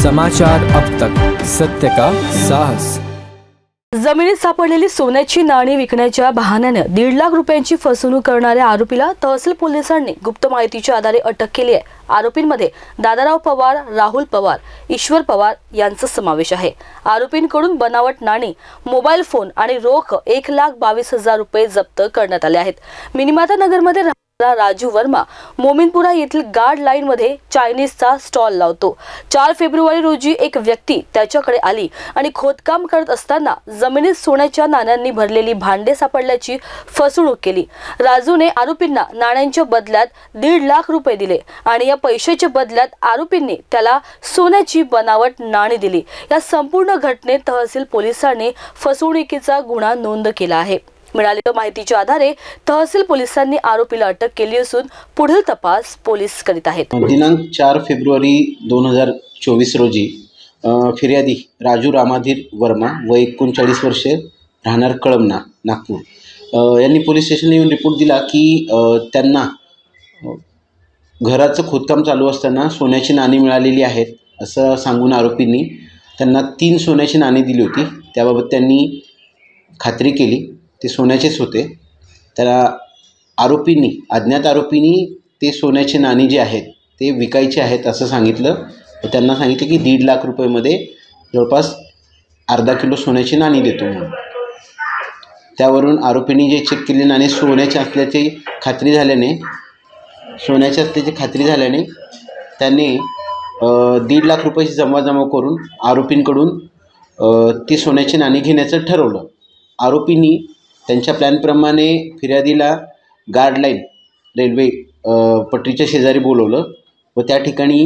समाचार अब तक, सत्य का साहस। जमिनीत सापडलेली सोन्याची नाणी विकण्याच्या बहाण्याने 1.5 लाख रुपयांची फसवणूक करणाऱ्या आरोपीला तहसील पोलिसांनी गुप्त माहितीच्या आधारे अटक केली आहे। आरोपींमध्ये दादाराव पवार, राहुल पवार, ईश्वर पवार यांचा समावेश आहे। आरोपींकडून बनावट नाणी, मोबाईल फोन आणि रोख 1,22,000 रुपये जप्त करण्यात आले आहेत। मिनीमाता नगरमध्ये राजू वर्मा मोमिनपुरा येथील गार्ड लाईन मध्ये चायनीजचा स्टॉल लावतो। 4 फेब्रुवारी रोजी एक व्यक्ती त्याच्याकडे आली आणि खोदकाम करत असताना जमिनीत सोन्याच्या नाण्यांनी भरलेली भांडे सापडल्याची फसवणूक केली। राजूने आरोपींना नाण्यांच्या बदल्यात 1.5 लाख रुपये दिले आणि या पैशाच्या बदल्यात आरोपींनी त्याला सोन्याची बनावट नाणी दिली। या संपूर्ण घटनेत तहसील पोलिसांनी फसवणुकीचा गुन्हा नोंद केला आहे। मिळालेल्या माहितीच्या आधारे तहसील पोलिसांनी आरोपीला अटक केली असून पुढील तपास पोलीस करीत आहेत। दिनांक 4 फेब्रुवारी 2024 रोजी फिर्यादी राजू रामाधीर वर्मा वय 39 वर्षे, राहणार कळमना, नागपूर यांनी पोलीस स्टेशनला येऊन रिपोर्ट दिला की त्यांना घराचं खोदकाम चालू असताना सोन्याची नाणी मिळालेली आहेत असं सांगून आरोपींनी त्यांना 3 सोन्याची नाणी दिली होती। त्याबाबत त्यांनी खात्री केली ते सोन्याचेच होते। त्याला अज्ञात आरोपींनी ते सोन्याचे नाणी जे आहेत ते विकायचे आहेत असं सांगितलं। त्यांना सांगितलं की 1.5 लाख रुपयामध्ये जवळपास अर्धा किलो सोन्याची नाणी देतो म्हणून। त्यावरून आरोपींनी जे चेक केलेली नाणी सोन्याची असल्याची खात्री झाल्याने त्यांनी 1.5 लाख रुपयाची जमा करून आरोपींकडून ती सोन्याची नाणी घेण्याचं ठरवलं। आरोपींनी त्यांच्या प्लॅनप्रमाणे फिर्यादीला गार्ड लाईन रेल्वे पटरीच्या शेजारी बोलवलं व त्या ठिकाणी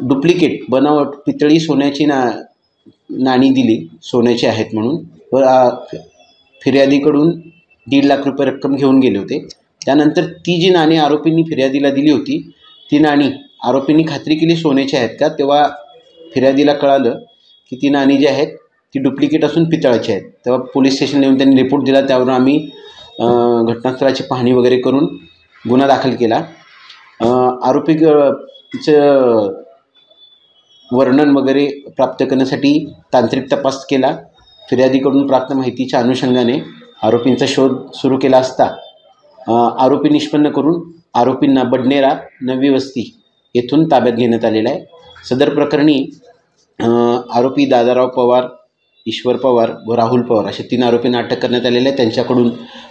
डुप्लिकेट बनावट पितळी सोन्याची नाणी दिली, सोन्याची आहेत म्हणून, व फिर्यादीकडून 1.5 लाख रुपये रक्कम घेऊन गेले होते। त्यानंतर ती जी नाणी आरोपींनी फिर्यादीला दिली होती ती नाणी आरोपींनी खात्री केली सोन्याची आहेत का, तेव्हा फिर्यादीला कळालं की ती नाणी जी आहेत ती डुप्लिकेट असून पितळाची आहेत। तेव्हा पोलीस स्टेशनला येऊन त्यांनी रिपोर्ट दिला। त्यावरून आम्ही घटनास्थळाची पाहणी वगैरे करून गुन्हा दाखल केला। आरोपीचं वर्णन वगैरे प्राप्त करण्यासाठी तांत्रिक तपास केला। फिर्यादीकडून प्राप्त माहितीच्या अनुषंगाने आरोपींचा शोध सुरू केला असता आरोपी निष्पन्न करून आरोपींना बडनेरा नवी वस्ती येथून ताब्यात घेण्यात आलेला आहे। सदर प्रकरणी आरोपी दादाराव पवार, ईश्वर पवार व राहुल पवार अशा 3 आरोपींना अटक करण्यात आलेले आहे। त्यांच्याकडून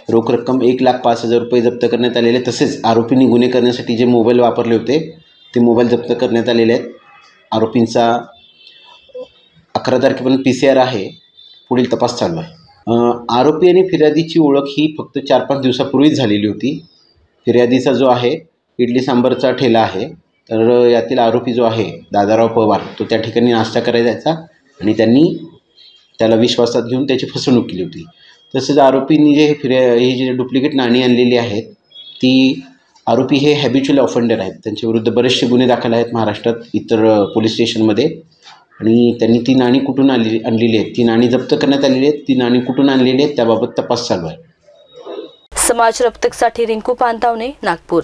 रोख रक्कम 1,05,000 रुपये जप्त करण्यात आलेले आहे। तसेच आरोपींनी गुन्हे करण्यासाठी जे मोबाईल वापरले होते ते मोबाईल जप्त करण्यात आलेले आहेत। आरोपींचा 11 तारखेपर्यंत PCR आहे। पुढील तपास चालू आहे। आरोपी आणि फिर्यादीची ओळख ही फक्त 4-5 दिवसापूर्वीच झालेली होती। फिर्यादीचा जो आहे इडली सांबारचा ठेला आहे, तर यातील आरोपी जो आहे दादाराव पवार तो त्या ठिकाणी नाश्ता करायला जायचा आणि त्यांनी त्याला विश्वासात घेऊन त्याची फसवणूक केली होती। तसेच आरोपींनी ही जी डुप्लिकेट नाणी आणलेली आहेत ती आरोपी हे हॅबिच्युअल ऑफेंडर आहेत। त्यांच्याविरुद्ध बरेचसे गुन्हे दाखल आहेत महाराष्ट्रात इतर पोलीस स्टेशनमध्ये, आणि त्यांनी ती नाणी कुठून आणलेली आहेत, ती नाणी जप्त करण्यात आलेली आहेत, ती नाणी कुठून आणलेली आहेत त्याबाबत तपास चालू आहे। समाचार अब तक साठी रिंकू पानतावणे, नागपूर।